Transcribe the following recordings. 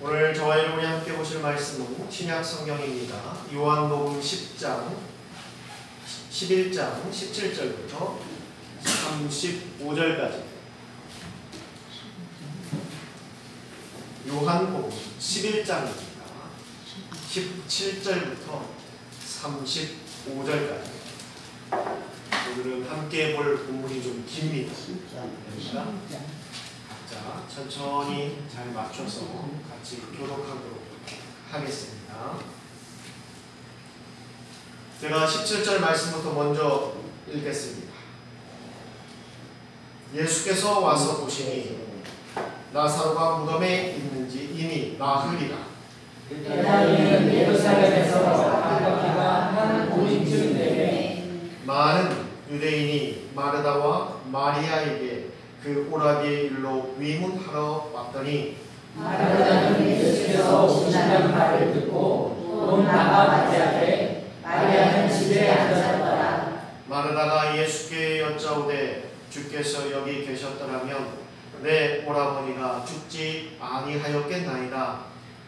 오늘 저와 여러분이 함께 보실 말씀은 신약 성경입니다. 요한복음 10장 11장 17절부터 35절까지. 요한복음 11장입니다. 17절부터 35절까지. 오늘은 함께 볼 본문이 좀 깁니다. 자, 천천히 잘 맞춰서 같이 교독하도록 하겠습니다. 제가 17절 말씀부터 먼저 읽겠습니다. 예수께서 와서 보시니 나사로가 무덤에 있는지 이미 나흘이라. 그날에는 예루살렘에서 아가비가 한 오직쯤 되매 많은 유대인이 마르다와 마리아에게 그 오라비의 일로 위문하러 왔더니 마르다는 예수께서 오신다는 말을 듣고 곧 나가 맞이하되 마리아는 집에 앉았더라. 마르다가 예수께 여짜오되 주께서 여기 계셨더라면 내 오라버니가 죽지 아니하였겠나이다.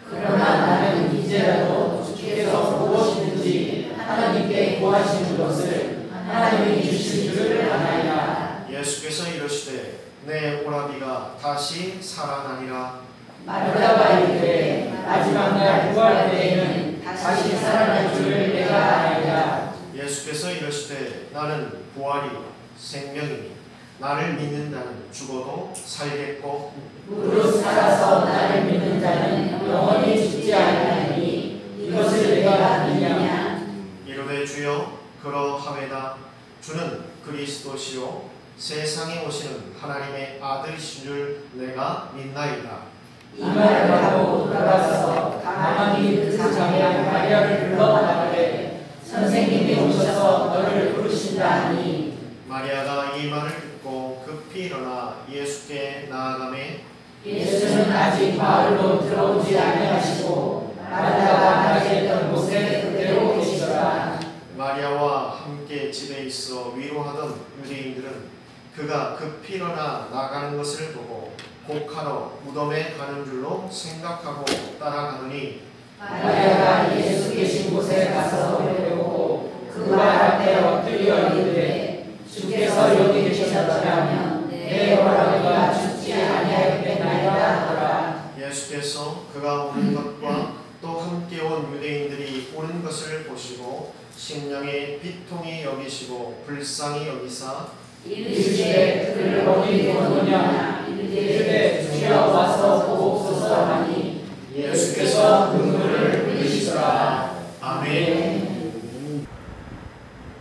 그러나 나는 이제라도 주께서 무엇이든지 하나님께 구하시는 것을 하나님이 주실 줄을 아나이다. 예수께서 이르시되 내 오라비가 다시 살아나니라. 마르다가 이르되 마지막 날 부활 때에는 다시 살아날 줄을 내가 아나이다. 예수께서 이르시되 나는 부활이요 생명이니 나를 믿는 자는 죽어도 살겠고 무릇 살아서 나를 믿는 자는 영원히 죽지 아니하리니 이것을 내가 믿느냐. 이르되 주여 그러하매다. 주는 그리스도시요 세상에 오시는 하나님의 아들이신 줄 내가 믿나이다. 이 말을 하고 돌아가서 가만히 그 장애 마리아를 불러 말하되 선생님이 오셔서 너를 부르신다 하니 마리아가 이 말을 듣고 급히 일어나 예수께 나아가매 예수는 아직 마을로 들어오지 아니하시고 마르다가 나가있던 곳에 그대로 계시더라. 마리아와 함께 집에 있어 위로하던 유대인들은 그가 급히 일어나 나가는 것을 보고 곡하러 무덤에 가는 줄로 생각하고 따라가더니 마리아가 예수 계신 곳에 가서 배우고 그 말 앞에 엎드려 이르되 주께서 여기 계셨더라면 내 오라비가 죽지 아니하였겠나이다 하더라. 예수께서 그가 오는 것과 또 함께 온 유대인들이 오는 것을 보시고 심령의 비통히 여기시고 불쌍히 여기사 이르시되 그를 어디 두었느냐. 이르되 주여 와서 보옵소서 하니 예수께서 눈물을 흘리시더라. 아멘.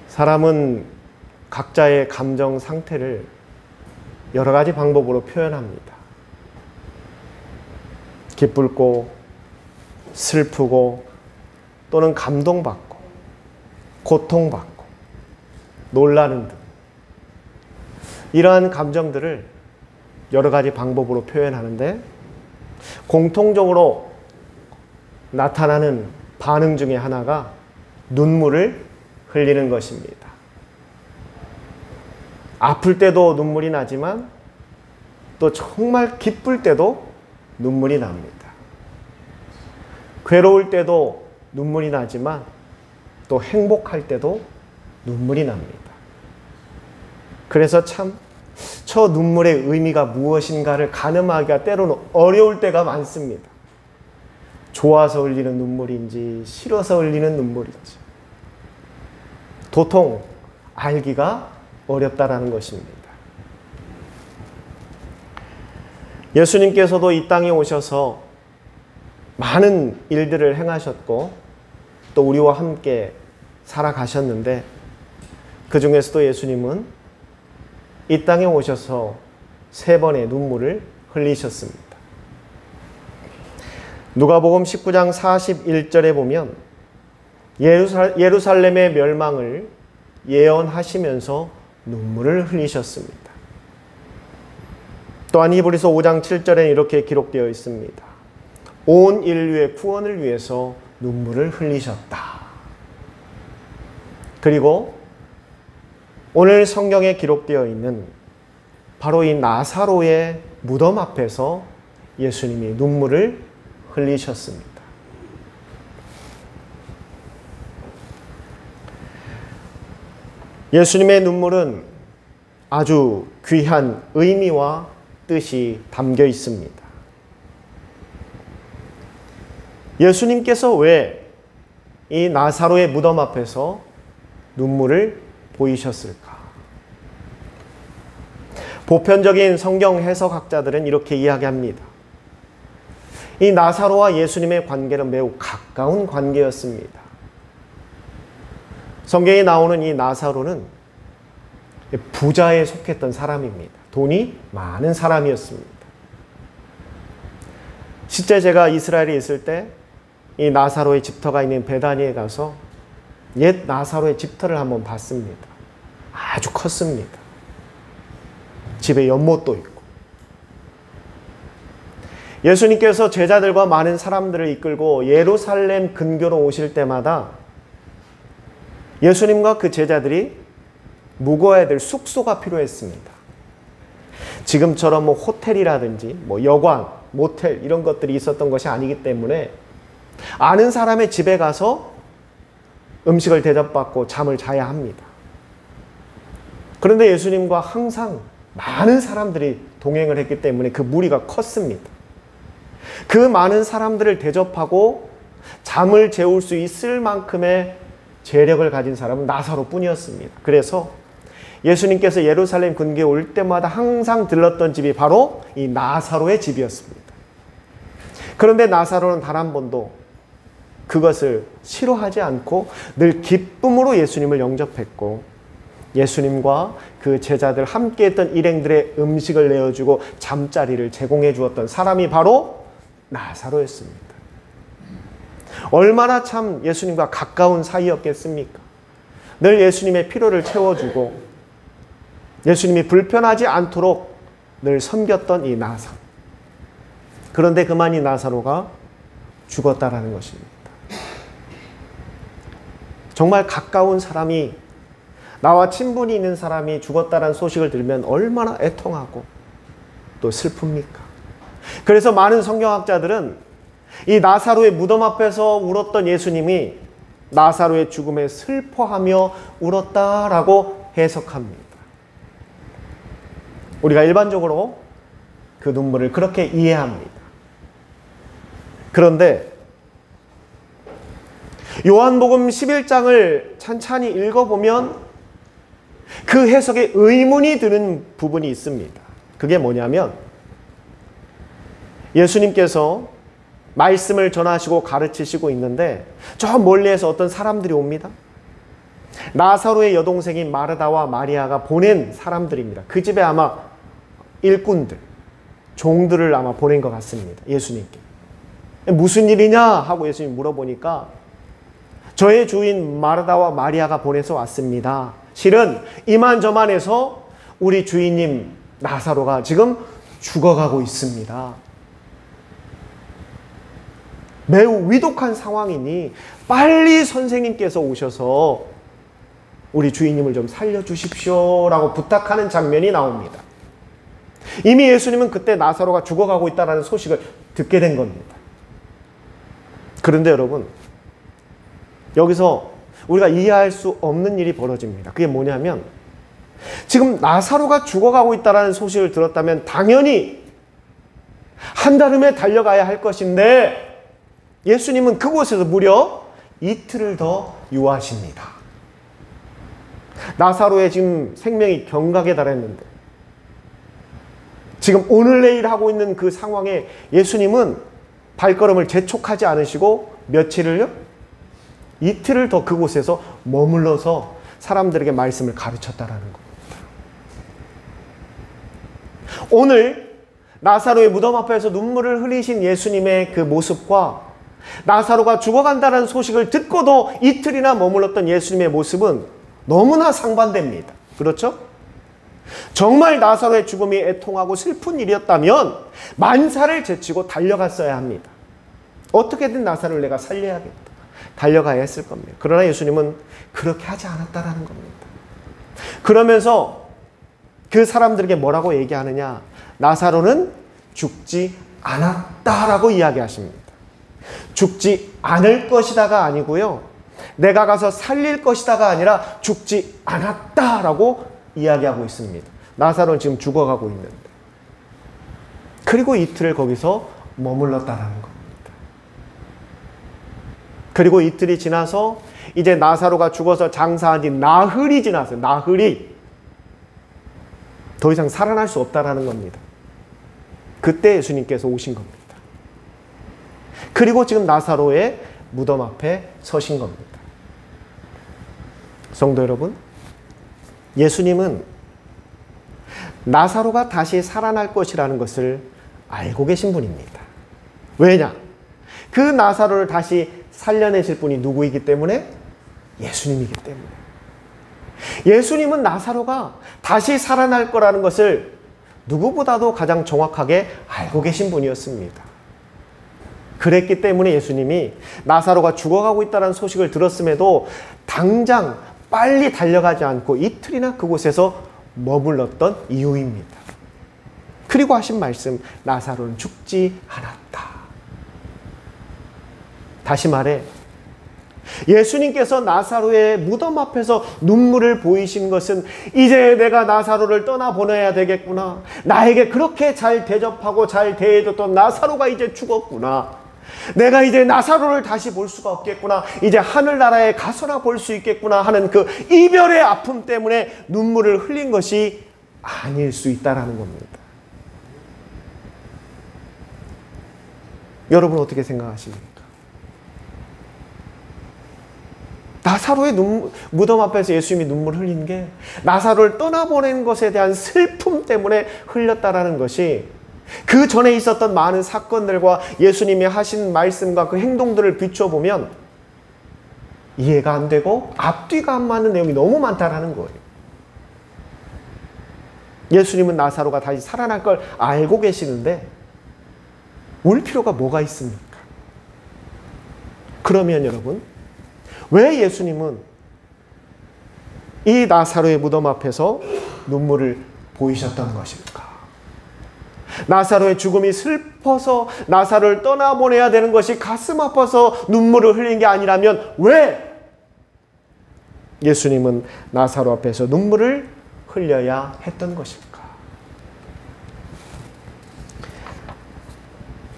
사람은 각자의 감정 상태를 여러 가지 방법으로 표현합니다. 기쁘고 슬프고 또는 감동받고 고통받고 놀라는 등 이러한 감정들을 여러 가지 방법으로 표현하는데 공통적으로 나타나는 반응 중에 하나가 눈물을 흘리는 것입니다. 아플 때도 눈물이 나지만 또 정말 기쁠 때도 눈물이 납니다. 괴로울 때도 눈물이 나지만 또 행복할 때도 눈물이 납니다. 그래서 참 저 눈물의 의미가 무엇인가를 가늠하기가 때로는 어려울 때가 많습니다. 좋아서 흘리는 눈물인지 싫어서 흘리는 눈물인지 도통 알기가 어렵다라는 것입니다. 예수님께서도 이 땅에 오셔서 많은 일들을 행하셨고 또 우리와 함께 살아가셨는데 그 중에서도 예수님은 이 땅에 오셔서 3번의 눈물을 흘리셨습니다. 누가복음 19장 41절에 보면 예루살렘의 멸망을 예언하시면서 눈물을 흘리셨습니다. 또한 히브리서 5장 7절에 이렇게 기록되어 있습니다. 온 인류의 구원을 위해서 눈물을 흘리셨다. 그리고 오늘 성경에 기록되어 있는 바로 이 나사로의 무덤 앞에서 예수님이 눈물을 흘리셨습니다. 예수님의 눈물은 아주 귀한 의미와 뜻이 담겨 있습니다. 예수님께서 왜 이 나사로의 무덤 앞에서 눈물을 보이셨을까? 보편적인 성경 해석학자들은 이렇게 이야기합니다. 이 나사로와 예수님의 관계는 매우 가까운 관계였습니다. 성경에 나오는 이 나사로는 부자에 속했던 사람입니다. 돈이 많은 사람이었습니다. 실제 제가 이스라엘에 있을 때 이 나사로의 집터가 있는 베다니에 가서 옛 나사로의 집터를 한번 봤습니다. 아주 컸습니다. 집에 연못도 있고. 예수님께서 제자들과 많은 사람들을 이끌고 예루살렘 근교로 오실 때마다 예수님과 그 제자들이 묵어야 될 숙소가 필요했습니다. 지금처럼 호텔이라든지 여관, 모텔 이런 것들이 있었던 것이 아니기 때문에 아는 사람의 집에 가서 음식을 대접받고 잠을 자야 합니다. 그런데 예수님과 항상 많은 사람들이 동행을 했기 때문에 그 무리가 컸습니다. 그 많은 사람들을 대접하고 잠을 재울 수 있을 만큼의 재력을 가진 사람은 나사로뿐이었습니다. 그래서 예수님께서 예루살렘 근교에 올 때마다 항상 들렀던 집이 바로 이 나사로의 집이었습니다. 그런데 나사로는 단 한 번도 그것을 싫어하지 않고 늘 기쁨으로 예수님을 영접했고 예수님과 그 제자들 함께했던 일행들의 음식을 내어주고 잠자리를 제공해 주었던 사람이 바로 나사로였습니다. 얼마나 참 예수님과 가까운 사이였겠습니까? 늘 예수님의 필요를 채워주고 예수님이 불편하지 않도록 늘 섬겼던 이 나사로. 그런데 그만 이 나사로가 죽었다라는 것입니다. 정말 가까운 사람이, 나와 친분이 있는 사람이 죽었다라는 소식을 들으면 얼마나 애통하고 또 슬픕니까? 그래서 많은 성경학자들은 이 나사로의 무덤 앞에서 울었던 예수님이 나사로의 죽음에 슬퍼하며 울었다라고 해석합니다. 우리가 일반적으로 그 눈물을 그렇게 이해합니다. 그런데 요한복음 11장을 찬찬히 읽어보면 그 해석에 의문이 드는 부분이 있습니다. 그게 뭐냐면 예수님께서 말씀을 전하시고 가르치시고 있는데 저 멀리에서 어떤 사람들이 옵니다. 나사로의 여동생인 마르다와 마리아가 보낸 사람들입니다. 그 집에 아마 일꾼들, 종들을 아마 보낸 것 같습니다. 예수님께. 무슨 일이냐 하고 예수님 물어보니까 저의 주인 마르다와 마리아가 보내서 왔습니다. 실은 이만저만해서 우리 주인님 나사로가 지금 죽어가고 있습니다. 매우 위독한 상황이니 빨리 선생님께서 오셔서 우리 주인님을 좀 살려주십시오 라고 부탁하는 장면이 나옵니다. 이미 예수님은 그때 나사로가 죽어가고 있다는 소식을 듣게 된 겁니다. 그런데 여러분, 여기서 우리가 이해할 수 없는 일이 벌어집니다. 그게 뭐냐면 지금 나사로가 죽어가고 있다는 소식을 들었다면 당연히 한달음에 달려가야 할 것인데 예수님은 그곳에서 무려 이틀을 더 유하십니다. 나사로의 지금 생명이 경각에 달했는데 지금 오늘 내일 하고 있는 그 상황에 예수님은 발걸음을 재촉하지 않으시고 며칠을요? 이틀을 더 그곳에서 머물러서 사람들에게 말씀을 가르쳤다라는 겁니다. 오늘 나사로의 무덤 앞에서 눈물을 흘리신 예수님의 그 모습과 나사로가 죽어간다는 소식을 듣고도 이틀이나 머물렀던 예수님의 모습은 너무나 상반됩니다. 그렇죠? 정말 나사로의 죽음이 애통하고 슬픈 일이었다면 만사를 제치고 달려갔어야 합니다. 어떻게든 나사로를 내가 살려야겠다. 달려가야 했을 겁니다. 그러나 예수님은 그렇게 하지 않았다라는 겁니다. 그러면서 그 사람들에게 뭐라고 얘기하느냐? 나사로는 죽지 않았다라고 이야기하십니다. 죽지 않을 것이다가 아니고요. 내가 가서 살릴 것이다가 아니라 죽지 않았다라고 이야기하고 있습니다. 나사로는 지금 죽어가고 있는데. 그리고 이틀을 거기서 머물렀다라는 겁니다. 그리고 이틀이 지나서 이제 나사로가 죽어서 장사한 뒤 나흘이 지났어요. 나흘이. 더 이상 살아날 수 없다라는 겁니다. 그때 예수님께서 오신 겁니다. 그리고 지금 나사로의 무덤 앞에 서신 겁니다. 성도 여러분, 예수님은 나사로가 다시 살아날 것이라는 것을 알고 계신 분입니다. 왜냐? 그 나사로를 다시 살려내실 분이 누구이기 때문에? 예수님이기 때문에. 예수님은 나사로가 다시 살아날 거라는 것을 누구보다도 가장 정확하게 알고 계신 분이었습니다. 그랬기 때문에 예수님이 나사로가 죽어가고 있다는 소식을 들었음에도 당장 빨리 달려가지 않고 이틀이나 그곳에서 머물렀던 이유입니다. 그리고 하신 말씀, 나사로는 죽지 않았다. 다시 말해, 예수님께서 나사로의 무덤 앞에서 눈물을 보이신 것은 이제 내가 나사로를 떠나보내야 되겠구나. 나에게 그렇게 잘 대접하고 잘 대해줬던 나사로가 이제 죽었구나. 내가 이제 나사로를 다시 볼 수가 없겠구나. 이제 하늘나라에 가서나 볼 수 있겠구나 하는 그 이별의 아픔 때문에 눈물을 흘린 것이 아닐 수 있다는 겁니다. 여러분 어떻게 생각하십니까? 나사로의 무덤 앞에서 예수님이 눈물을 흘린 게 나사로를 떠나보낸 것에 대한 슬픔 때문에 흘렸다라는 것이 그 전에 있었던 많은 사건들과 예수님이 하신 말씀과 그 행동들을 비춰보면 이해가 안 되고 앞뒤가 안 맞는 내용이 너무 많다라는 거예요. 예수님은 나사로가 다시 살아날 걸 알고 계시는데 울 필요가 뭐가 있습니까? 그러면 여러분, 왜 예수님은 이 나사로의 무덤 앞에서 눈물을 보이셨던 것일까? 나사로의 죽음이 슬퍼서 나사로를 떠나보내야 되는 것이 가슴 아파서 눈물을 흘린 게 아니라면 왜 예수님은 나사로 앞에서 눈물을 흘려야 했던 것일까?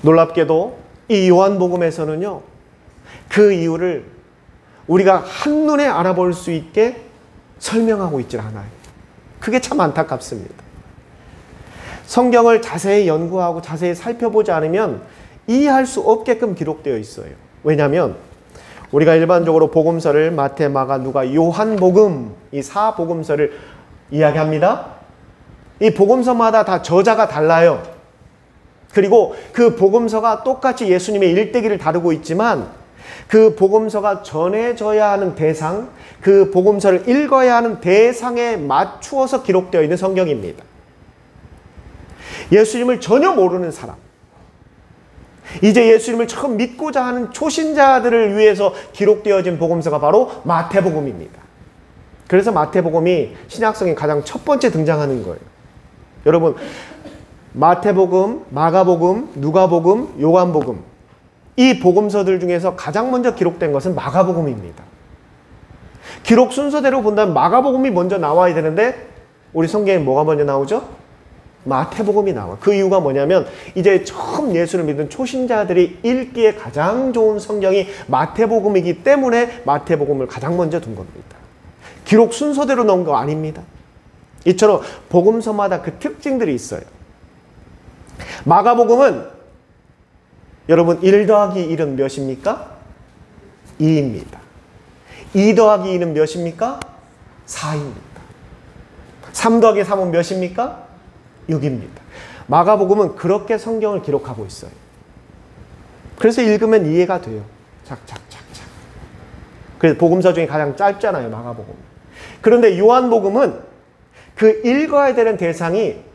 놀랍게도 이 요한복음에서는요, 그 이유를 우리가 한눈에 알아볼 수 있게 설명하고 있질 않아요. 그게 참 안타깝습니다. 성경을 자세히 연구하고 자세히 살펴보지 않으면 이해할 수 없게끔 기록되어 있어요. 왜냐하면 우리가 일반적으로 복음서를 마태, 마가, 누가, 요한복음 이 4복음서를 이야기합니다. 이 복음서마다 다 저자가 달라요. 그리고 그 복음서가 똑같이 예수님의 일대기를 다루고 있지만 그 복음서가 전해져야 하는 대상, 그 복음서를 읽어야 하는 대상에 맞추어서 기록되어 있는 성경입니다. 예수님을 전혀 모르는 사람, 이제 예수님을 처음 믿고자 하는 초신자들을 위해서 기록되어진 복음서가 바로 마태복음입니다. 그래서 마태복음이 신약성에 가장 첫 번째 등장하는 거예요. 여러분, 마태복음, 마가복음, 누가복음, 요한복음 이 복음서들 중에서 가장 먼저 기록된 것은 마가복음입니다. 기록 순서대로 본다면 마가복음이 먼저 나와야 되는데 우리 성경에 뭐가 먼저 나오죠? 마태복음이 나와. 그 이유가 뭐냐면 이제 처음 예수를 믿은 초신자들이 읽기에 가장 좋은 성경이 마태복음이기 때문에 마태복음을 가장 먼저 둔 겁니다. 기록 순서대로 넣은 거 아닙니다. 이처럼 복음서마다 그 특징들이 있어요. 마가복음은 여러분 1 더하기 1은 몇입니까? 2입니다. 2 더하기 2는 몇입니까? 4입니다. 3 더하기 3은 몇입니까? 6입니다. 마가복음은 그렇게 성경을 기록하고 있어요. 그래서 읽으면 이해가 돼요. 착착착착. 그래서 복음서 중에 가장 짧잖아요, 마가복음. 그런데 요한복음은 그 읽어야 되는 대상이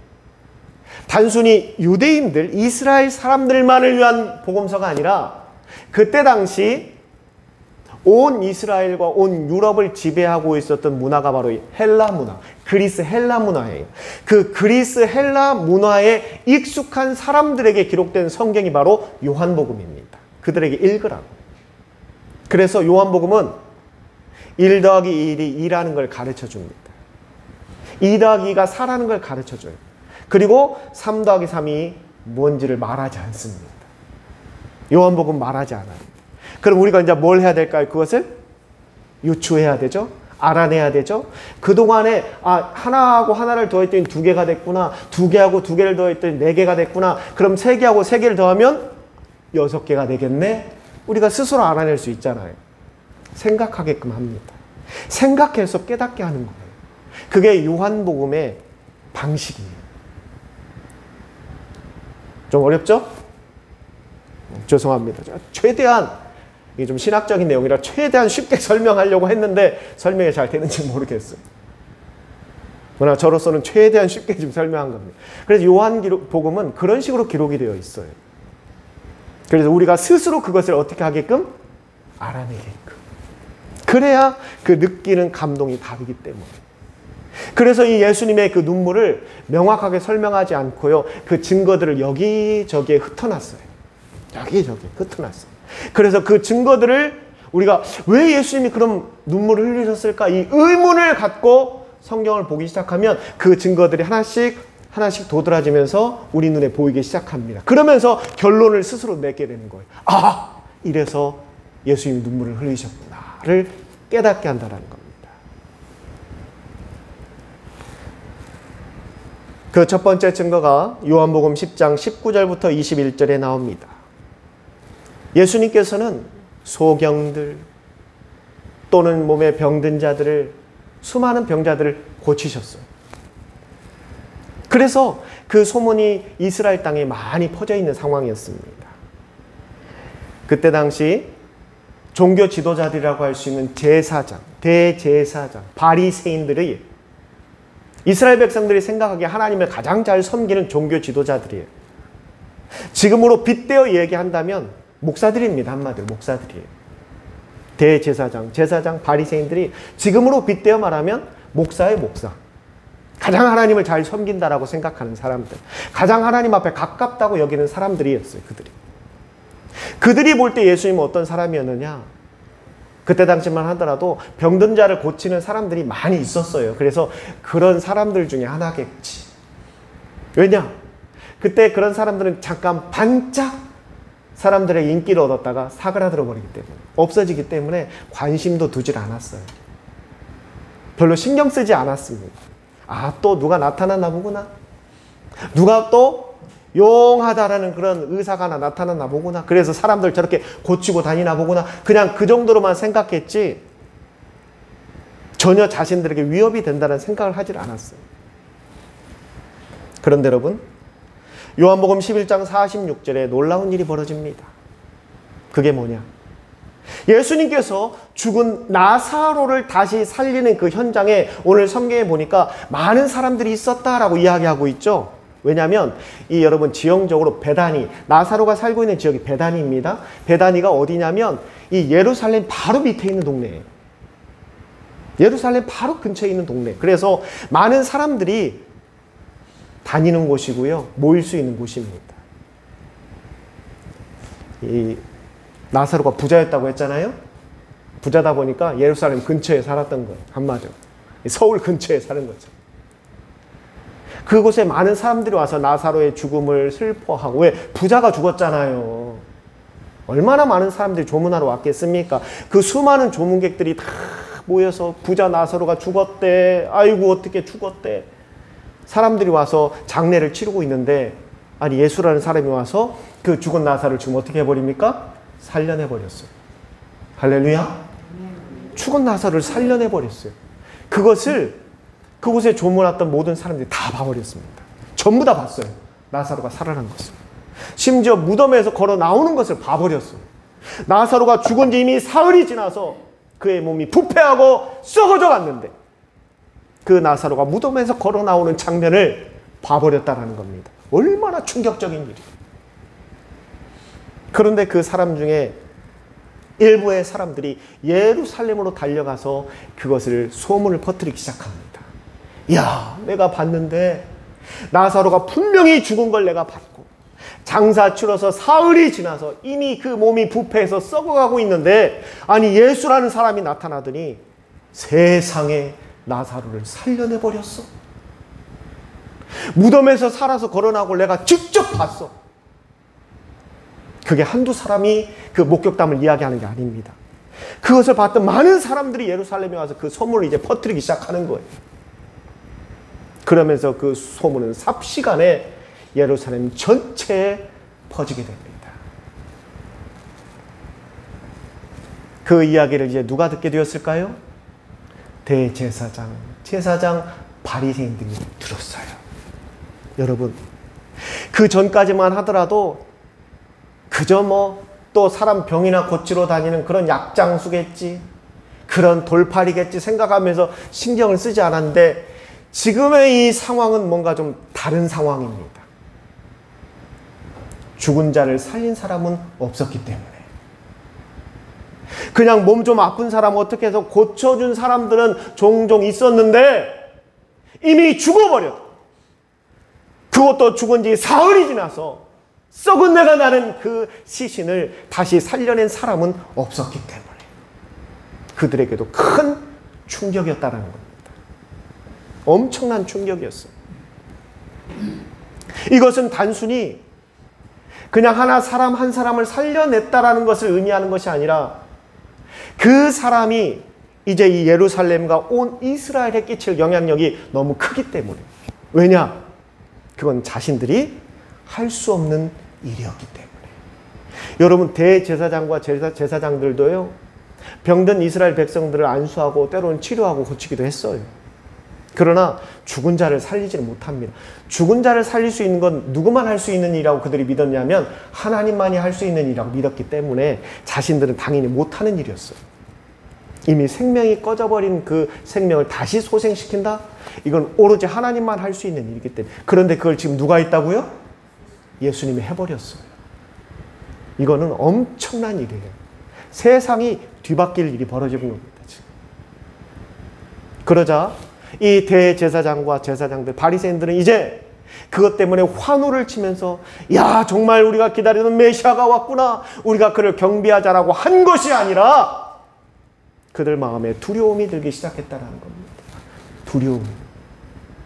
단순히 유대인들, 이스라엘 사람들만을 위한 복음서가 아니라 그때 당시 온 이스라엘과 온 유럽을 지배하고 있었던 문화가 바로 헬라 문화, 그리스 헬라 문화예요. 그 그리스 헬라 문화에 익숙한 사람들에게 기록된 성경이 바로 요한복음입니다. 그들에게 읽으라고. 그래서 요한복음은 1 더하기 1이 2라는 걸 가르쳐 줍니다. 2 더하기 2가 4라는 걸 가르쳐 줘요. 그리고 3 더하기 3이 뭔지를 말하지 않습니다. 요한복음 말하지 않아요. 그럼 우리가 이제 뭘 해야 될까요? 그것을 유추해야 되죠. 알아내야 되죠. 그동안에 하나하고 하나를 더했더니 2개가 됐구나. 2개하고 2개를 더했더니 4개가 됐구나. 그럼 3개하고 3개를 더하면 6개가 되겠네. 우리가 스스로 알아낼 수 있잖아요. 생각하게끔 합니다. 생각해서 깨닫게 하는 거예요. 그게 요한복음의 방식이에요. 좀 어렵죠? 죄송합니다. 최대한 이게 좀 신학적인 내용이라 최대한 쉽게 설명하려고 했는데 설명이 잘 되는지 모르겠어요. 그러나 저로서는 최대한 쉽게 좀 설명한 겁니다. 그래서 요한복음은 그런 식으로 기록이 되어 있어요. 그래서 우리가 스스로 그것을 어떻게 하게끔? 알아내게끔. 그래야 그 느끼는 감동이 다르기 때문에. 그래서 이 예수님의 그 눈물을 명확하게 설명하지 않고요. 그 증거들을 여기저기에 흩어놨어요. 여기저기에 흩어놨어요. 그래서 그 증거들을 우리가 왜 예수님이 그런 눈물을 흘리셨을까? 이 의문을 갖고 성경을 보기 시작하면 그 증거들이 하나씩 도드라지면서 우리 눈에 보이기 시작합니다. 그러면서 결론을 스스로 내게 되는 거예요. 이래서 예수님이 눈물을 흘리셨구나를 깨닫게 한다는 겁니다. 그 첫 번째 증거가 요한복음 10장 19절부터 21절에 나옵니다. 예수님께서는 소경들 또는 몸에 병든 자들을, 수많은 병자들을 고치셨어요. 그래서 그 소문이 이스라엘 땅에 많이 퍼져 있는 상황이었습니다. 그때 당시 종교 지도자들이라고 할 수 있는 제사장, 대제사장, 바리새인들이 이스라엘 백성들이 생각하기에 하나님을 가장 잘 섬기는 종교 지도자들이에요. 지금으로 빗대어 얘기한다면 목사들입니다. 한마디로 목사들이에요. 대제사장, 제사장, 바리새인들이 지금으로 빗대어 말하면 목사의 목사. 가장 하나님을 잘 섬긴다라고 생각하는 사람들. 가장 하나님 앞에 가깝다고 여기는 사람들이었어요. 그들이 볼 때 예수님은 어떤 사람이었느냐? 그때 당시만 하더라도 병든 자를 고치는 사람들이 많이 있었어요. 그래서 그런 사람들 중에 하나겠지. 왜냐? 그때 그런 사람들은 잠깐 반짝 사람들의 인기를 얻었다가 사그라들어 버리기 때문에, 없어지기 때문에 관심도 두질 않았어요. 별로 신경 쓰지 않았습니다. 또 누가 나타났나 보구나. 누가 또 용하다라는 그런 의사가 하나 나타났나 보구나. 그래서 사람들 저렇게 고치고 다니나 보구나. 그냥 그 정도로만 생각했지 전혀 자신들에게 위협이 된다는 생각을 하질 않았어요. 그런데 여러분, 요한복음 11장 46절에 놀라운 일이 벌어집니다. 그게 뭐냐? 예수님께서 죽은 나사로를 다시 살리는 그 현장에 오늘 성경에 보니까 많은 사람들이 있었다라고 이야기하고 있죠. 왜냐하면 이 여러분 지형적으로 베다니, 나사로가 살고 있는 지역이 베다니입니다. 베다니가 어디냐면 이 예루살렘 바로 밑에 있는 동네예요. 예루살렘 바로 근처에 있는 동네. 그래서 많은 사람들이 다니는 곳이고요. 모일 수 있는 곳입니다. 이 나사로가 부자였다고 했잖아요. 부자다 보니까 예루살렘 근처에 살았던 거예요. 한마디로. 서울 근처에 사는 거죠. 그곳에 많은 사람들이 와서 나사로의 죽음을 슬퍼하고, 왜? 부자가 죽었잖아요. 얼마나 많은 사람들이 조문하러 왔겠습니까? 그 수많은 조문객들이 다 모여서 부자 나사로가 죽었대. 아이고 어떻게 죽었대. 사람들이 와서 장례를 치르고 있는데, 아니 예수라는 사람이 와서 그 죽은 나사로를 지금 어떻게 해버립니까? 살려내버렸어요. 할렐루야. 죽은 나사로를 살려내버렸어요. 그곳에 조문했던 모든 사람들이 다 봐버렸습니다. 전부 다 봤어요. 나사로가 살아난 것을. 심지어 무덤에서 걸어 나오는 것을 봐버렸어요. 나사로가 죽은 지 이미 사흘이 지나서 그의 몸이 부패하고 썩어져 갔는데 그 나사로가 무덤에서 걸어 나오는 장면을 봐버렸다는 겁니다. 얼마나 충격적인 일이에요. 그런데 그 사람 중에 일부의 사람들이 예루살렘으로 달려가서 그것을 소문을 퍼뜨리기 시작합니다. 야, 내가 봤는데 나사로가 분명히 죽은 걸 내가 봤고 장사 치러서 사흘이 지나서 이미 그 몸이 부패해서 썩어가고 있는데, 아니 예수라는 사람이 나타나더니 세상에 나사로를 살려내버렸어. 무덤에서 살아서 걸어나고 내가 직접 봤어. 그게 한두 사람이 그 목격담을 이야기하는 게 아닙니다. 그것을 봤던 많은 사람들이 예루살렘에 와서 그 소문을 이제 퍼뜨리기 시작하는 거예요. 그러면서 그 소문은 삽시간에 예루살렘 전체에 퍼지게 됩니다. 그 이야기를 이제 누가 듣게 되었을까요? 대제사장, 제사장, 바리새인들이 들었어요. 여러분, 그 전까지만 하더라도 그저 또 사람 병이나 고치러 다니는 그런 약장수겠지, 그런 돌팔이겠지 생각하면서 신경을 쓰지 않았는데, 지금의 이 상황은 뭔가 좀 다른 상황입니다. 죽은 자를 살린 사람은 없었기 때문에, 그냥 몸 좀 아픈 사람 어떻게 해서 고쳐준 사람들은 종종 있었는데 이미 죽어버렸다. 그것도 죽은 지 사흘이 지나서 썩은 내가 나는 그 시신을 다시 살려낸 사람은 없었기 때문에 그들에게도 큰 충격이었다는 겁니다. 엄청난 충격이었어요. 이것은 단순히 그냥 사람 한 사람을 살려냈다라는 것을 의미하는 것이 아니라, 그 사람이 이제 이 예루살렘과 온 이스라엘에 끼칠 영향력이 너무 크기 때문에. 왜냐? 그건 자신들이 할 수 없는 일이었기 때문에. 여러분, 대제사장과 제사장들도요, 병든 이스라엘 백성들을 안수하고 때로는 치료하고 고치기도 했어요. 그러나 죽은 자를 살리지는 못합니다. 죽은 자를 살릴 수 있는 건 누구만 할 수 있는 일이라고 그들이 믿었냐면 하나님만이 할 수 있는 일이라고 믿었기 때문에 자신들은 당연히 못하는 일이었어요. 이미 생명이 꺼져버린 그 생명을 다시 소생시킨다? 이건 오로지 하나님만 할 수 있는 일이기 때문에. 그런데 그걸 지금 누가 했다고요? 예수님이 해버렸어요. 이거는 엄청난 일이에요. 세상이 뒤바뀔 일이 벌어지는 겁니다, 지금. 그러자 이 대제사장과 제사장들, 바리새인들은 이제 그것 때문에 환호를 치면서, 야, 정말 우리가 기다리던 메시아가 왔구나, 우리가 그를 경배하자라고 한 것이 아니라 그들 마음에 두려움이 들기 시작했다는 겁니다. 두려움.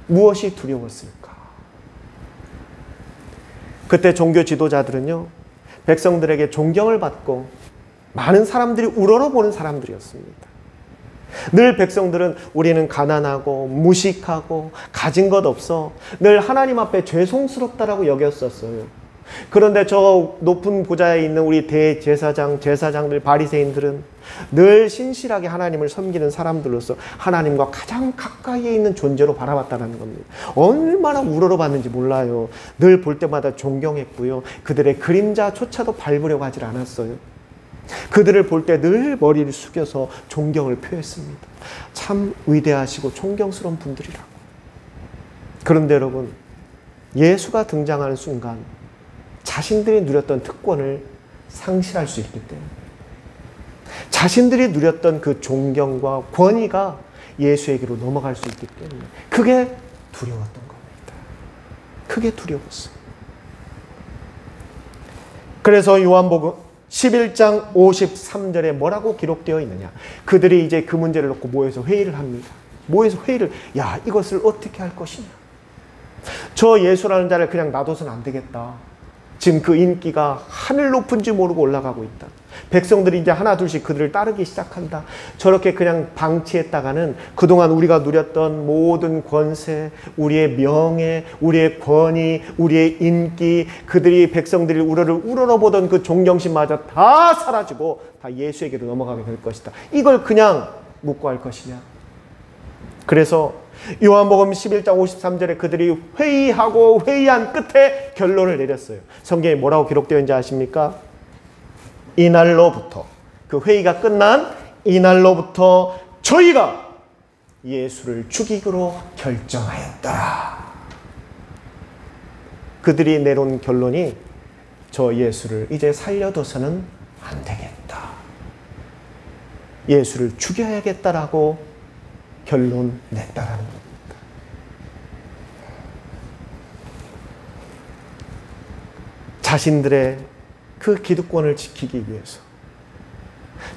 무엇이 두려웠을까? 그때 종교 지도자들은요, 백성들에게 존경을 받고 많은 사람들이 우러러보는 사람들이었습니다. 늘 백성들은 우리는 가난하고 무식하고 가진 것 없어 늘 하나님 앞에 죄송스럽다라고 여겼었어요. 그런데 저 높은 보좌에 있는 우리 대제사장, 제사장들, 바리새인들은 늘 신실하게 하나님을 섬기는 사람들로서 하나님과 가장 가까이에 있는 존재로 바라봤다는 겁니다. 얼마나 우러러봤는지 몰라요. 늘 볼 때마다 존경했고요. 그들의 그림자조차도 밟으려고 하질 않았어요. 그들을 볼 때 늘 머리를 숙여서 존경을 표했습니다. 참 위대하시고 존경스러운 분들이라고. 그런데 여러분, 예수가 등장하는 순간 자신들이 누렸던 특권을 상실할 수 있기 때문에, 자신들이 누렸던 그 존경과 권위가 예수에게로 넘어갈 수 있기 때문에 그게 두려웠던 겁니다. 그게 두려웠어요. 그래서 요한복음 11장 53절에 뭐라고 기록되어 있느냐? 그들이 이제 그 문제를 놓고 모여서 회의를 합니다. 모여서 회의를, 야, 이것을 어떻게 할 것이냐? 저 예수라는 자를 그냥 놔둬서는 안 되겠다. 지금 그 인기가 하늘 높은지 모르고 올라가고 있다. 백성들이 이제 하나 둘씩 그들을 따르기 시작한다. 저렇게 그냥 방치했다가는 그동안 우리가 누렸던 모든 권세, 우리의 명예, 우리의 권위, 우리의 인기, 그들이 백성들이 우러러보던 그 존경심마저 다 사라지고 다 예수에게로 넘어가게 될 것이다. 이걸 그냥 묻고 할 것이냐? 그래서 요한복음 11장 53절에 그들이 회의하고 회의한 끝에 결론을 내렸어요. 성경에 뭐라고 기록되어 있는지 아십니까? 이날로부터, 그 회의가 끝난 이날로부터 저희가 예수를 죽이기로 결정하였더라. 그들이 내놓은 결론이, 저 예수를 이제 살려둬서는 안 되겠다, 예수를 죽여야겠다라고 결론 냈다라는 겁니다. 그 자신들의 그 기득권을 지키기 위해서,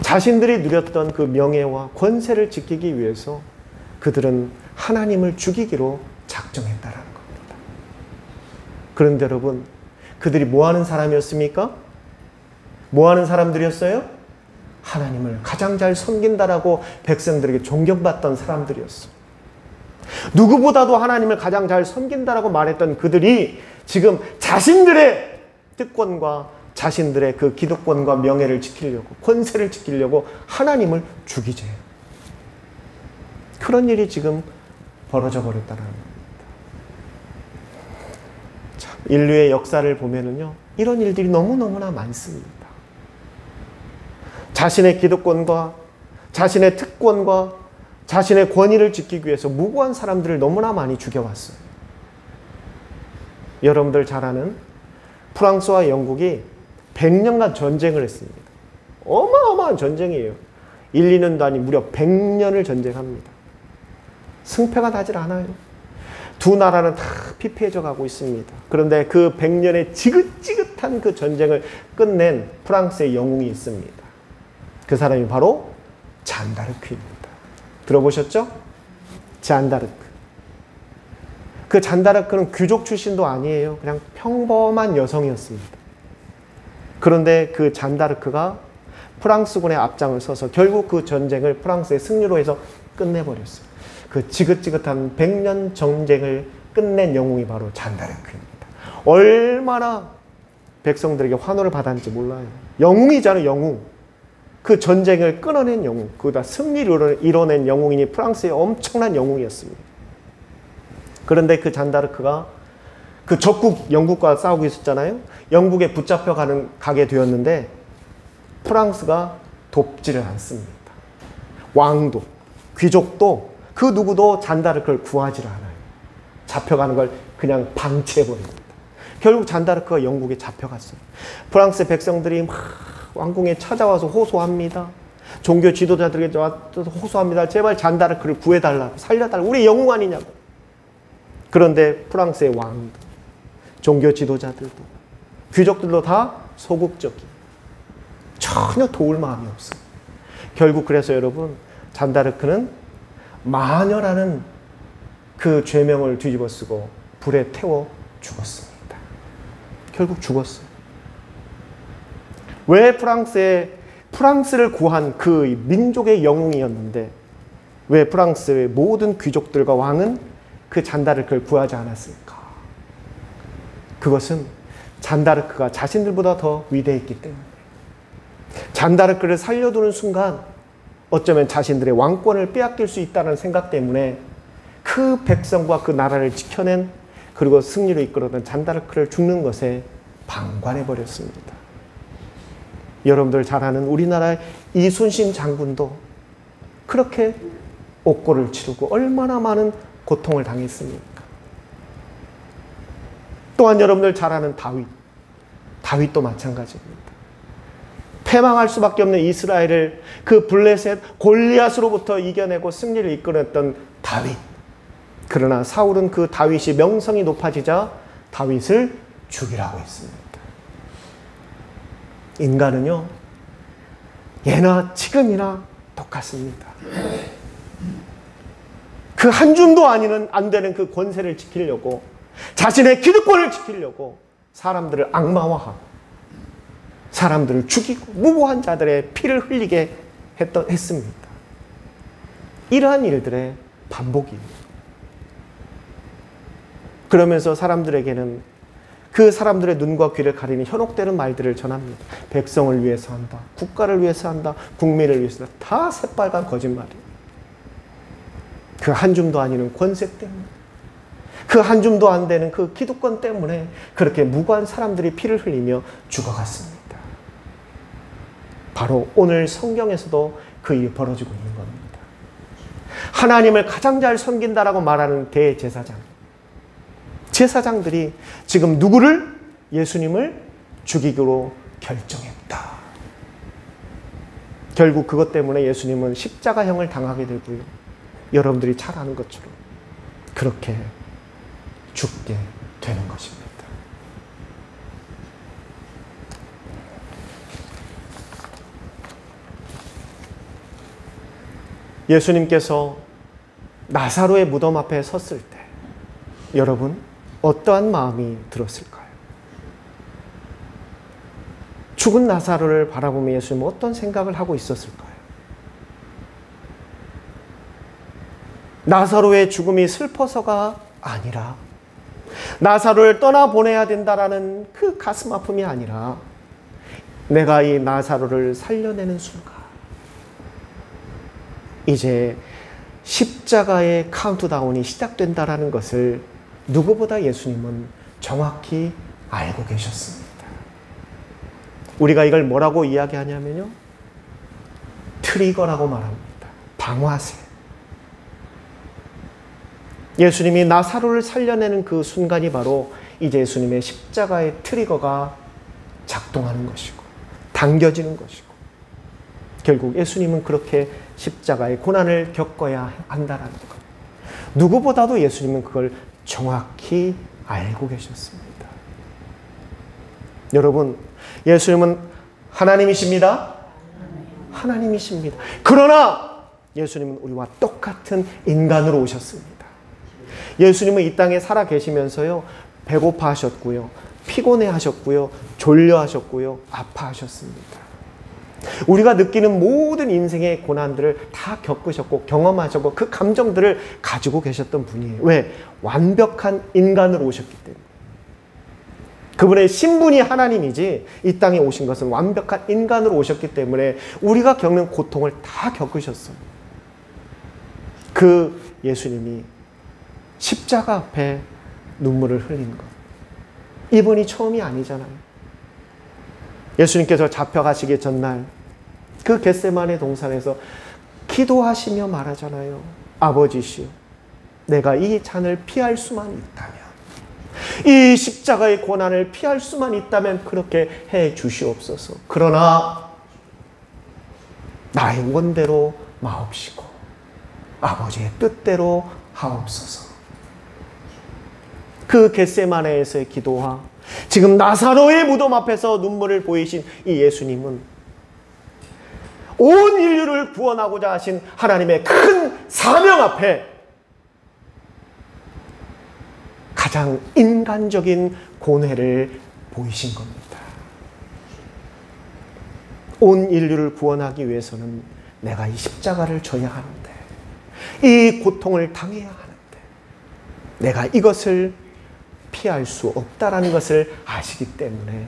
자신들이 누렸던 그 명예와 권세를 지키기 위해서 그들은 하나님을 죽이기로 작정했다라는 겁니다. 그런데 여러분, 그들이 뭐하는 사람이었습니까? 뭐하는 사람들이었어요? 하나님을 가장 잘 섬긴다라고 백성들에게 존경받던 사람들이었어요. 누구보다도 하나님을 가장 잘 섬긴다라고 말했던 그들이 지금 자신들의 특권과 자신들의 그 기득권과 명예를 지키려고, 권세를 지키려고 하나님을 죽이재요. 그런 일이 지금 벌어져 버렸다는 겁니다. 참, 인류의 역사를 보면은요, 이런 일들이 너무너무나 많습니다. 자신의 기득권과 자신의 특권과 자신의 권위를 지키기 위해서 무고한 사람들을 너무나 많이 죽여왔어요. 여러분들 잘 아는 프랑스와 영국이 100년간 전쟁을 했습니다. 어마어마한 전쟁이에요. 1, 2년도 아니 무려 100년을 전쟁합니다. 승패가 나질 않아요. 두 나라는 다 피폐해져 가고 있습니다. 그런데 그 100년의 지긋지긋한 그 전쟁을 끝낸 프랑스의 영웅이 있습니다. 그 사람이 바로 잔다르크입니다. 들어보셨죠? 잔다르크. 그 잔다르크는 귀족 출신도 아니에요. 그냥 평범한 여성이었습니다. 그런데 그 잔다르크가 프랑스군의 앞장을 서서 결국 그 전쟁을 프랑스의 승리로 해서 끝내버렸어요. 그 지긋지긋한 100년 전쟁을 끝낸 영웅이 바로 잔다르크입니다. 얼마나 백성들에게 환호를 받았는지 몰라요. 영웅이잖아요, 영웅. 그 전쟁을 끊어낸 영웅, 그보다 승리를 이뤄낸 영웅이니 프랑스의 엄청난 영웅이었습니다. 그런데 그 잔다르크가 그 적국 영국과 싸우고 있었잖아요. 영국에 붙잡혀 가게 되었는데 프랑스가 돕지를 않습니다. 왕도, 귀족도 그 누구도 잔다르크를 구하지를 않아요. 잡혀가는 걸 그냥 방치해버립니다. 결국 잔다르크가 영국에 잡혀갔어요. 프랑스의 백성들이 막 왕궁에 찾아와서 호소합니다. 종교 지도자들에게 와서 호소합니다. 제발 잔다르크를 구해달라고, 살려달라고, 우리 영웅 아니냐고. 그런데 프랑스의 왕도, 종교 지도자들도, 귀족들도 다 소극적이에요. 전혀 도울 마음이 없어요. 결국 그래서 여러분, 잔다르크는 마녀라는 그 죄명을 뒤집어 쓰고 불에 태워 죽었습니다. 결국 죽었어요. 왜 프랑스를 구한 그 민족의 영웅이었는데 왜 프랑스의 모든 귀족들과 왕은 그 잔다르크를 구하지 않았을까? 그것은 잔다르크가 자신들보다 더 위대했기 때문에, 잔다르크를 살려두는 순간 어쩌면 자신들의 왕권을 빼앗길 수 있다는 생각 때문에 그 백성과 그 나라를 지켜낸, 그리고 승리로 이끌어낸 잔다르크를 죽는 것에 방관해버렸습니다. 여러분들 잘 아는 우리나라의 이순신 장군도 그렇게 옥고를 치르고 얼마나 많은 고통을 당했습니까? 또한 여러분들 잘 아는 다윗도 마찬가지입니다. 패망할 수밖에 없는 이스라엘을 그 블레셋 골리앗으로부터 이겨내고 승리를 이끌었던 다윗. 그러나 사울은 그 다윗이 명성이 높아지자 다윗을 죽이라고 했습니다. 인간은요, 예나 지금이나 똑같습니다. 그 한 줌도 안 되는 그 권세를 지키려고, 자신의 기득권을 지키려고 사람들을 악마화하고 사람들을 죽이고 무고한 자들의 피를 흘리게 했습니다. 이러한 일들의 반복이에요. 그러면서 사람들에게는 그 사람들의 눈과 귀를 가리는 현혹되는 말들을 전합니다. 백성을 위해서 한다, 국가를 위해서 한다, 국민을 위해서 한다. 다 새빨간 거짓말이에요. 그 한 줌도 아니는 권세 때문에, 그 한 줌도 안 되는 그 기득권 때문에 그렇게 무고한 사람들이 피를 흘리며 죽어갔습니다. 바로 오늘 성경에서도 그 일이 벌어지고 있는 겁니다. 하나님을 가장 잘 섬긴다라고 말하는 제사장들이 지금 누구를? 예수님을 죽이기로 결정했다. 결국 그것 때문에 예수님은 십자가형을 당하게 되고요. 여러분들이 잘 아는 것처럼 그렇게 죽게 되는 것입니다. 예수님께서 나사로의 무덤 앞에 섰을 때 여러분 어떠한 마음이 들었을까요? 죽은 나사로를 바라보며 예수님은 어떤 생각을 하고 있었을까요? 나사로의 죽음이 슬퍼서가 아니라 나사로를 떠나보내야 된다라는 그 가슴 아픔이 아니라 내가 이 나사로를 살려내는 순간 이제 십자가의 카운트다운이 시작된다라는 것을 누구보다 예수님은 정확히 알고 계셨습니다. 우리가 이걸 뭐라고 이야기하냐면요, 트리거라고 말합니다. 방화쇠. 예수님이 나사로를 살려내는 그 순간이 바로 이제 예수님의 십자가의 트리거가 작동하는 것이고 당겨지는 것이고 결국 예수님은 그렇게 십자가의 고난을 겪어야 한다는 것. 누구보다도 예수님은 그걸 정확히 알고 계셨습니다. 여러분, 예수님은 하나님이십니다. 하나님이십니다. 그러나 예수님은 우리와 똑같은 인간으로 오셨습니다. 예수님은 이 땅에 살아 계시면서요, 배고파하셨고요, 피곤해하셨고요, 졸려하셨고요, 아파하셨습니다. 우리가 느끼는 모든 인생의 고난들을 다 겪으셨고 경험하셨고 그 감정들을 가지고 계셨던 분이에요. 왜? 완벽한 인간으로 오셨기 때문에. 그분의 신분이 하나님이지 이 땅에 오신 것은 완벽한 인간으로 오셨기 때문에 우리가 겪는 고통을 다 겪으셨어요. 그 예수님이 십자가 앞에 눈물을 흘린 것, 이번이 처음이 아니잖아요. 예수님께서 잡혀가시기 전날 그 겟세마네 동산에서 기도하시며 말하잖아요. 아버지시여, 내가 이 잔을 피할 수만 있다면, 이 십자가의 고난을 피할 수만 있다면 그렇게 해 주시옵소서. 그러나 나의 원대로 마옵시고 아버지의 뜻대로 하옵소서. 그 겟세마네에서의 기도와 지금 나사로의 무덤 앞에서 눈물을 보이신 이 예수님은 온 인류를 구원하고자 하신 하나님의 큰 사명 앞에 가장 인간적인 고뇌를 보이신 겁니다. 온 인류를 구원하기 위해서는 내가 이 십자가를 져야 하는데, 이 고통을 당해야 하는데 내가 이것을 피할 수 없다라는 것을 아시기 때문에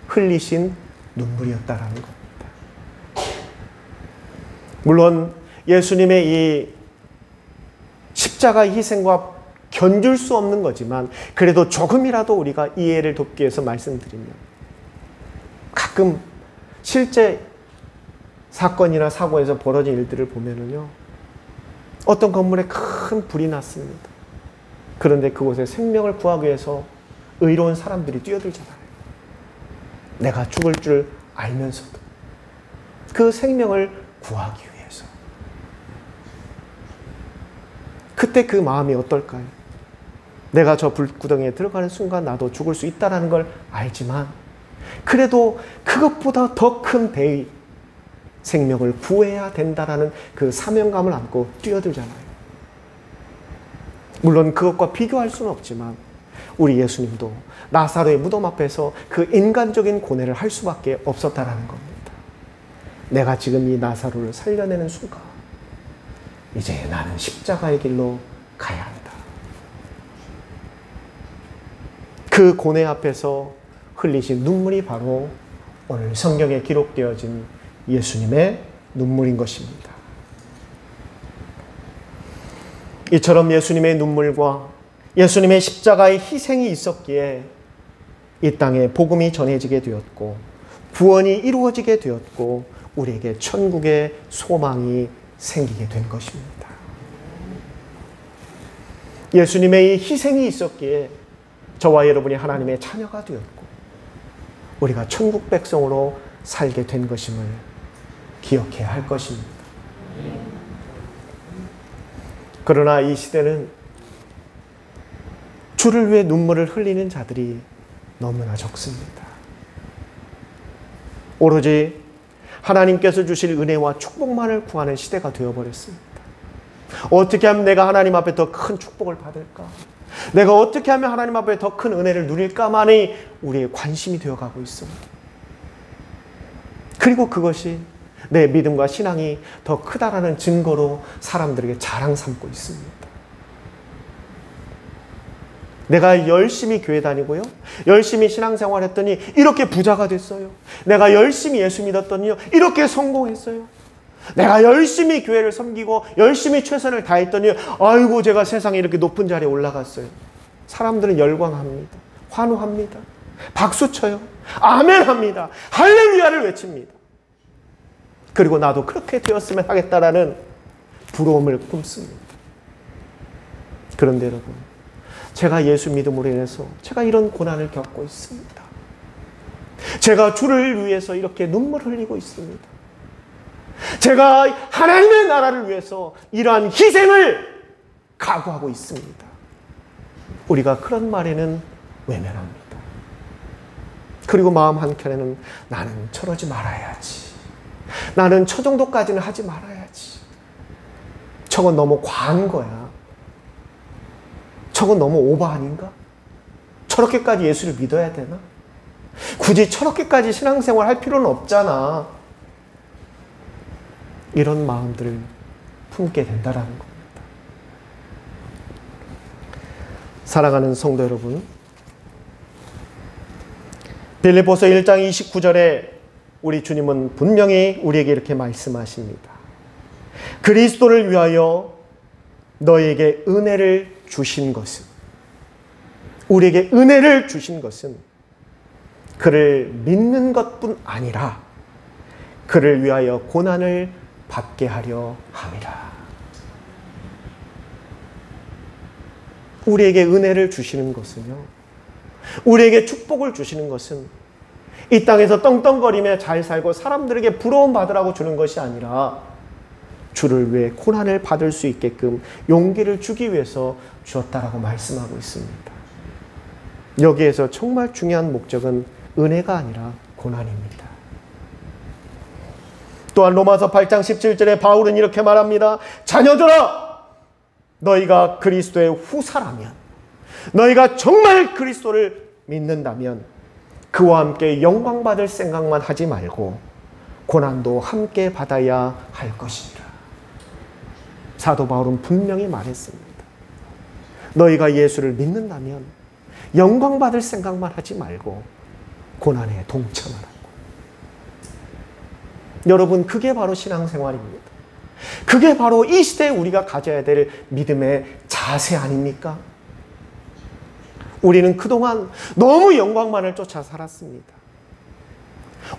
흘리신 눈물이었다라는 겁니다. 물론 예수님의 이 십자가의 희생과 견줄 수 없는 거지만 그래도 조금이라도 우리가 이해를 돕기 위해서 말씀드리면, 가끔 실제 사건이나 사고에서 벌어진 일들을 보면은요, 어떤 건물에 큰 불이 났습니다. 그런데 그곳에 생명을 구하기 위해서 의로운 사람들이 뛰어들잖아요. 내가 죽을 줄 알면서도 그 생명을 구하기 위해서. 그때 그 마음이 어떨까요? 내가 저 불구덩이에 들어가는 순간 나도 죽을 수 있다는 걸 알지만 그래도 그것보다 더 큰 대의, 생명을 구해야 된다는 그 사명감을 안고 뛰어들잖아요. 물론 그것과 비교할 수는 없지만 우리 예수님도 나사로의 무덤 앞에서 그 인간적인 고뇌를 할 수밖에 없었다라는 겁니다. 내가 지금 이 나사로를 살려내는 순간 이제 나는 십자가의 길로 가야 한다. 그 고뇌 앞에서 흘리신 눈물이 바로 오늘 성경에 기록되어진 예수님의 눈물인 것입니다. 이처럼 예수님의 눈물과 예수님의 십자가의 희생이 있었기에 이 땅에 복음이 전해지게 되었고 구원이 이루어지게 되었고 우리에게 천국의 소망이 생기게 된 것입니다. 예수님의 이 희생이 있었기에 저와 여러분이 하나님의 자녀가 되었고 우리가 천국 백성으로 살게 된 것임을 기억해야 할 것입니다. 그러나 이 시대는 주를 위해 눈물을 흘리는 자들이 너무나 적습니다. 오로지 하나님께서 주실 은혜와 축복만을 구하는 시대가 되어버렸습니다. 어떻게 하면 내가 하나님 앞에 더 큰 축복을 받을까? 내가 어떻게 하면 하나님 앞에 더 큰 은혜를 누릴까만이 우리의 관심이 되어가고 있습니다. 그리고 그것이 내 믿음과 신앙이 더 크다라는 증거로 사람들에게 자랑 삼고 있습니다. 내가 열심히 교회 다니고요, 열심히 신앙생활 했더니 이렇게 부자가 됐어요. 내가 열심히 예수 믿었더니 이렇게 성공했어요. 내가 열심히 교회를 섬기고 열심히 최선을 다했더니 아이고 제가 세상에 이렇게 높은 자리에 올라갔어요. 사람들은 열광합니다. 환호합니다. 박수쳐요. 아멘합니다. 할렐루야를 외칩니다. 그리고 나도 그렇게 되었으면 하겠다라는 부러움을 품습니다. 그런데 여러분, 제가 예수 믿음으로 인해서 제가 이런 고난을 겪고 있습니다. 제가 주를 위해서 이렇게 눈물 흘리고 있습니다. 제가 하나님의 나라를 위해서 이러한 희생을 각오하고 있습니다. 우리가 그런 말에는 외면합니다. 그리고 마음 한켠에는 나는 저러지 말아야지. 나는 저 정도까지는 하지 말아야지. 저건 너무 과한 거야. 저건 너무 오버 아닌가? 저렇게까지 예수를 믿어야 되나? 굳이 저렇게까지 신앙생활 할 필요는 없잖아. 이런 마음들을 품게 된다는 겁니다. 사랑하는 성도 여러분, 빌립보서 1장 29절에 우리 주님은 분명히 우리에게 이렇게 말씀하십니다. 그리스도를 위하여 너에게 은혜를 주신 것은, 우리에게 은혜를 주신 것은 그를 믿는 것뿐 아니라 그를 위하여 고난을 받게 하려 함이라. 우리에게 은혜를 주시는 것은요, 우리에게 축복을 주시는 것은 이 땅에서 떵떵거리며 잘 살고 사람들에게 부러움 받으라고 주는 것이 아니라 주를 위해 고난을 받을 수 있게끔 용기를 주기 위해서 주었다라고 말씀하고 있습니다. 여기에서 정말 중요한 목적은 은혜가 아니라 고난입니다. 또한 로마서 8장 17절에 바울은 이렇게 말합니다. 자녀들아, 너희가 그리스도의 후사라면, 너희가 정말 그리스도를 믿는다면 그와 함께 영광받을 생각만 하지 말고 고난도 함께 받아야 할 것이니라. 사도 바울은 분명히 말했습니다. 너희가 예수를 믿는다면 영광받을 생각만 하지 말고 고난에 동참하라고. 여러분, 그게 바로 신앙생활입니다. 그게 바로 이 시대에 우리가 가져야 될 믿음의 자세 아닙니까? 우리는 그동안 너무 영광만을 쫓아 살았습니다.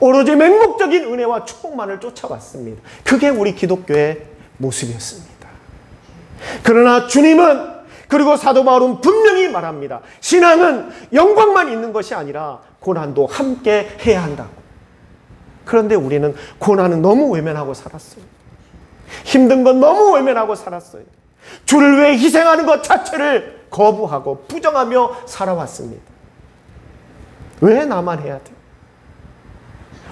오로지 맹목적인 은혜와 축복만을 쫓아왔습니다. 그게 우리 기독교의 모습이었습니다. 그러나 주님은, 그리고 사도 바울은 분명히 말합니다. 신앙은 영광만 있는 것이 아니라 고난도 함께 해야 한다고. 그런데 우리는 고난은 너무 외면하고 살았어요. 힘든 건 너무 외면하고 살았어요. 주를 위해 희생하는 것 자체를 거부하고 부정하며 살아왔습니다. 왜 나만 해야 돼?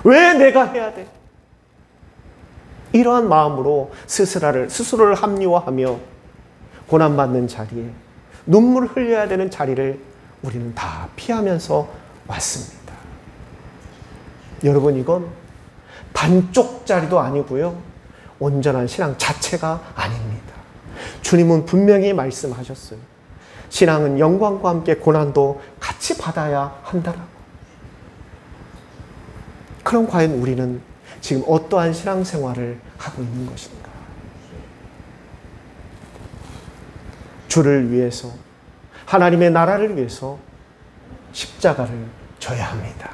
왜 내가 해야 돼? 이러한 마음으로 스스로를 합리화하며 고난받는 자리에, 눈물을 흘려야 되는 자리를 우리는 다 피하면서 왔습니다. 여러분, 이건 반쪽짜리도 아니고요, 온전한 신앙 자체가 아닙니다. 주님은 분명히 말씀하셨어요. 신앙은 영광과 함께 고난도 같이 받아야 한다라고. 그럼 과연 우리는 지금 어떠한 신앙생활을 하고 있는 것인가? 주를 위해서, 하나님의 나라를 위해서 십자가를 져야 합니다.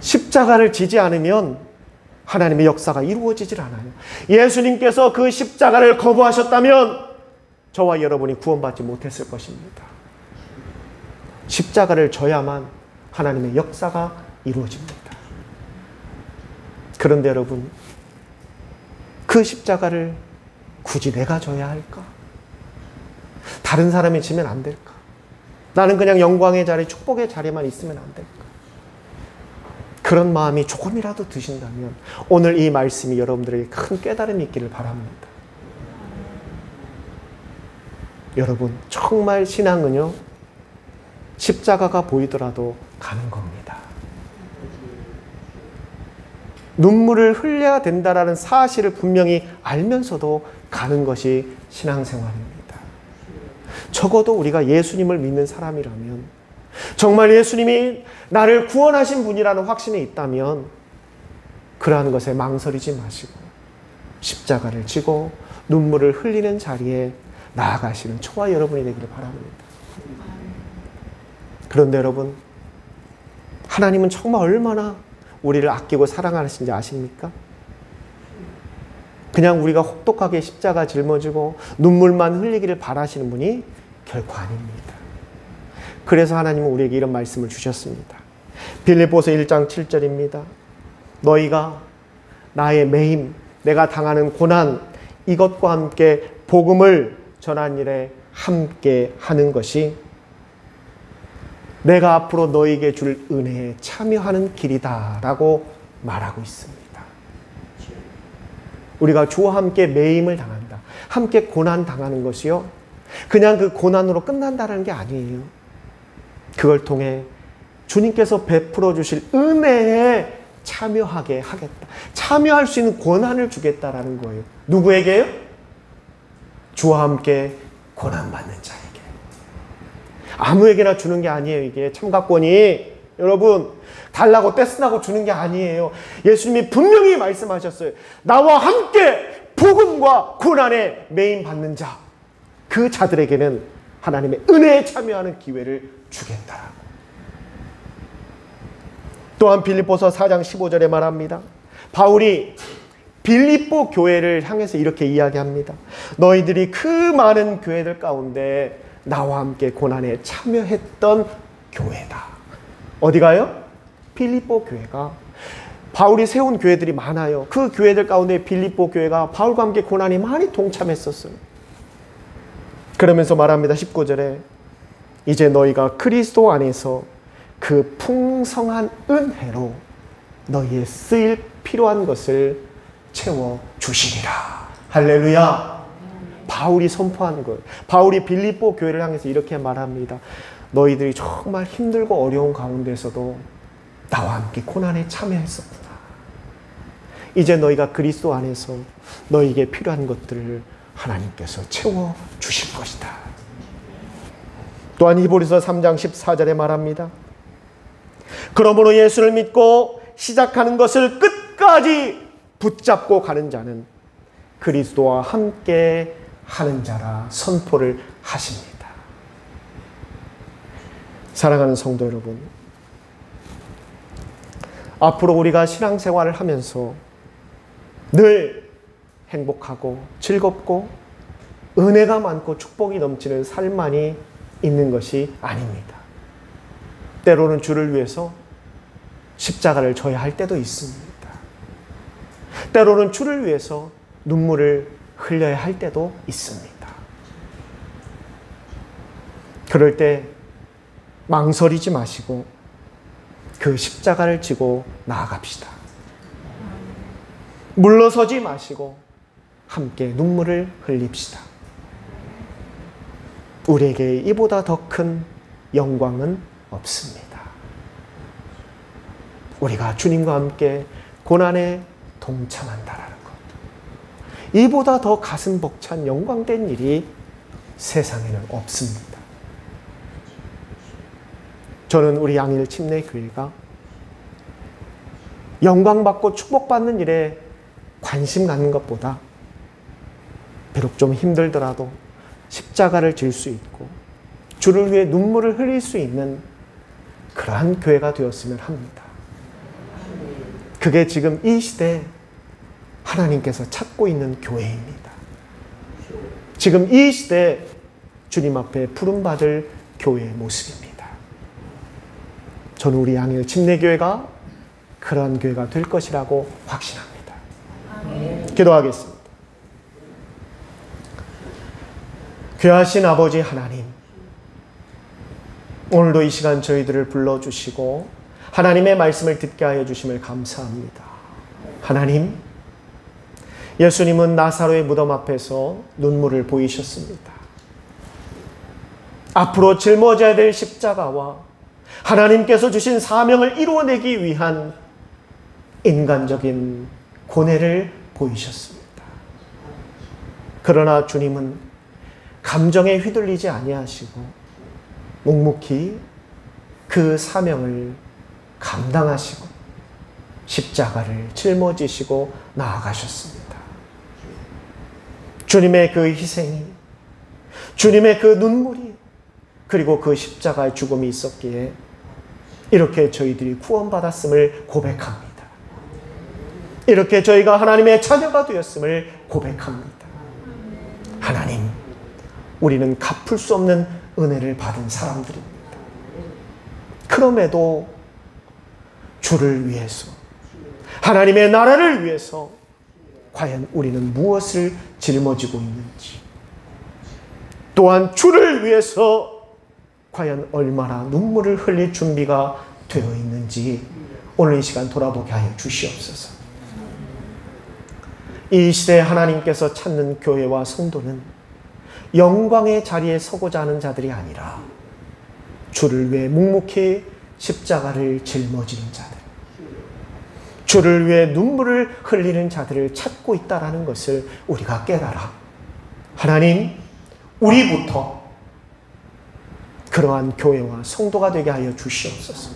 십자가를 지지 않으면 하나님의 역사가 이루어지질 않아요. 예수님께서 그 십자가를 거부하셨다면 저와 여러분이 구원받지 못했을 것입니다. 십자가를 져야만 하나님의 역사가 이루어집니다. 그런데 여러분, 그 십자가를 굳이 내가 져야 할까? 다른 사람이 지면 안 될까? 나는 그냥 영광의 자리, 축복의 자리만 있으면 안 될까? 그런 마음이 조금이라도 드신다면 오늘 이 말씀이 여러분들에게 큰 깨달음이 있기를 바랍니다. 여러분, 정말 신앙은요, 십자가가 보이더라도 가는 겁니다. 눈물을 흘려야 된다라는 사실을 분명히 알면서도 가는 것이 신앙생활입니다. 적어도 우리가 예수님을 믿는 사람이라면, 정말 예수님이 나를 구원하신 분이라는 확신이 있다면 그러한 것에 망설이지 마시고 십자가를 지고 눈물을 흘리는 자리에 나아가시는 저와 여러분이 되기를 바랍니다. 그런데 여러분, 하나님은 정말 얼마나 우리를 아끼고 사랑하시는지 아십니까? 그냥 우리가 혹독하게 십자가 짊어지고 눈물만 흘리기를 바라시는 분이 결코 아닙니다. 그래서 하나님은 우리에게 이런 말씀을 주셨습니다. 빌립보서 1장 7절입니다. 너희가 나의 매임, 내가 당하는 고난, 이것과 함께 복음을 전한 일에 함께 하는 것이 내가 앞으로 너희에게 줄 은혜에 참여하는 길이다라고 말하고 있습니다. 우리가 주와 함께 매임을 당한다, 함께 고난 당하는 것이요, 그냥 그 고난으로 끝난다는 게 아니에요. 그걸 통해 주님께서 베풀어 주실 은혜에 참여하게 하겠다, 참여할 수 있는 권한을 주겠다라는 거예요. 누구에게요? 주와 함께 고난받는 자에게. 아무에게나 주는 게 아니에요. 이게 참가권이 여러분 달라고 떼쓰라고 주는 게 아니에요. 예수님이 분명히 말씀하셨어요. 나와 함께 복음과 고난에 매임 받는 자, 그 자들에게는 하나님의 은혜에 참여하는 기회를 주겠다라고. 또한 빌립보서 4장 15절에 말합니다. 바울이 빌립보 교회를 향해서 이렇게 이야기합니다. 너희들이 그 많은 교회들 가운데 나와 함께 고난에 참여했던 교회다. 어디가요? 빌립보 교회가. 바울이 세운 교회들이 많아요. 그 교회들 가운데 빌립보 교회가 바울과 함께 고난이 많이 동참했었어요. 그러면서 말합니다. 19절에 이제 너희가 그리스도 안에서 그 풍성한 은혜로 너희의 쓰일 필요한 것을 채워주시리라. 할렐루야. 바울이 선포하는 거예요. 바울이 빌립보 교회를 향해서 이렇게 말합니다. 너희들이 정말 힘들고 어려운 가운데서도 나와 함께 고난에 참여했었구나. 이제 너희가 그리스도 안에서 너희에게 필요한 것들을 하나님께서 채워주실 것이다. 또한 히브리서 3장 14절에 말합니다. 그러므로 예수를 믿고 시작하는 것을 끝까지 붙잡고 가는 자는 그리스도와 함께 하는 자라 선포를 하십니다. 사랑하는 성도 여러분, 앞으로 우리가 신앙생활을 하면서 늘 행복하고 즐겁고 은혜가 많고 축복이 넘치는 삶만이 있는 것이 아닙니다. 때로는 주를 위해서 십자가를 져야 할 때도 있습니다. 때로는 주를 위해서 눈물을 흘려야 할 때도 있습니다. 그럴 때 망설이지 마시고 그 십자가를 지고 나아갑시다. 물러서지 마시고 함께 눈물을 흘립시다. 우리에게 이보다 더 큰 영광은 없습니다. 우리가 주님과 함께 고난에 동참한다라는 것, 이보다 더 가슴 벅찬 영광된 일이 세상에는 없습니다. 저는 우리 양일 침례교회가 영광받고 축복받는 일에 관심 갖는 것보다 비록 좀 힘들더라도 십자가를 질 수 있고 주를 위해 눈물을 흘릴 수 있는 그러한 교회가 되었으면 합니다. 그게 지금 이 시대에 하나님께서 찾고 있는 교회입니다. 지금 이 시대에 주님 앞에 부름받을 교회의 모습입니다. 저는 우리 양일 침례교회가 그러한 교회가 될 것이라고 확신합니다. 기도하겠습니다. 귀하신 아버지 하나님, 오늘도 이 시간 저희들을 불러주시고 하나님의 말씀을 듣게 하여 주심을 감사합니다. 하나님, 예수님은 나사로의 무덤 앞에서 눈물을 보이셨습니다. 앞으로 짊어져야 될 십자가와 하나님께서 주신 사명을 이루어내기 위한 인간적인 고뇌를 보이셨습니다. 그러나 주님은 감정에 휘둘리지 아니하시고 묵묵히 그 사명을 감당하시고 십자가를 짊어지시고 나아가셨습니다. 주님의 그 희생이, 주님의 그 눈물이, 그리고 그 십자가의 죽음이 있었기에 이렇게 저희들이 구원받았음을 고백합니다. 이렇게 저희가 하나님의 자녀가 되었음을 고백합니다. 하나님, 우리는 갚을 수 없는 은혜를 받은 사람들입니다. 그럼에도 주를 위해서, 하나님의 나라를 위해서 과연 우리는 무엇을 짊어지고 있는지, 또한 주를 위해서 과연 얼마나 눈물을 흘릴 준비가 되어 있는지 오늘 이 시간 돌아보게 하여 주시옵소서. 이 시대에 하나님께서 찾는 교회와 성도는 영광의 자리에 서고자 하는 자들이 아니라 주를 위해 묵묵히 십자가를 짊어지는 자들, 주를 위해 눈물을 흘리는 자들을 찾고 있다는 것을 우리가 깨달아 하나님, 우리부터 그러한 교회와 성도가 되게 하여 주시옵소서.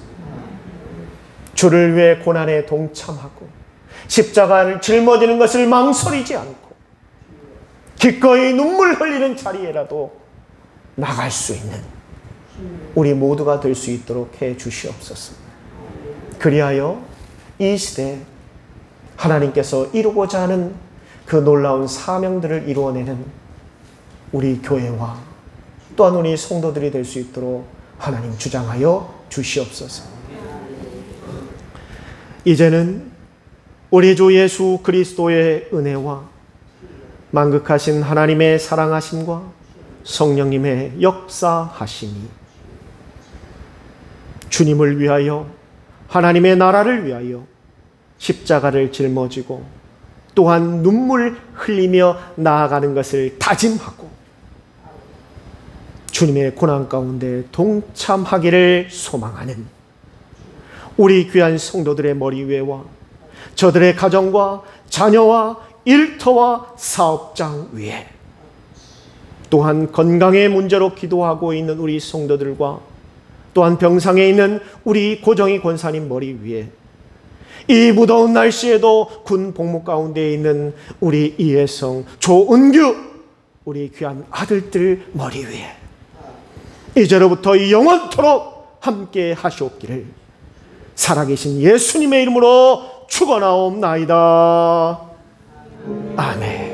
주를 위해 고난에 동참하고 십자가를 짊어지는 것을 망설이지 않고 기꺼이 눈물 흘리는 자리에라도 나갈 수 있는 우리 모두가 될 수 있도록 해 주시옵소서. 그리하여 이 시대에 하나님께서 이루고자 하는 그 놀라운 사명들을 이루어내는 우리 교회와 또한 우리 성도들이 될 수 있도록 하나님 주장하여 주시옵소서. 이제는 우리 주 예수 그리스도의 은혜와 만극하신 하나님의 사랑하심과 성령님의 역사하심이 주님을 위하여, 하나님의 나라를 위하여 십자가를 짊어지고 또한 눈물 흘리며 나아가는 것을 다짐하고 주님의 고난 가운데 동참하기를 소망하는 우리 귀한 성도들의 머리 위에와 저들의 가정과 자녀와 일터와 사업장 위에, 또한 건강의 문제로 기도하고 있는 우리 성도들과 또한 병상에 있는 우리 고정희 권사님 머리 위에, 이 무더운 날씨에도 군 복무 가운데 있는 우리 이혜성, 조은규 우리 귀한 아들들 머리 위에 이제로부터 영원토록 함께 하시옵기를 살아계신 예수님의 이름으로 축원하옵나이다. 아멘.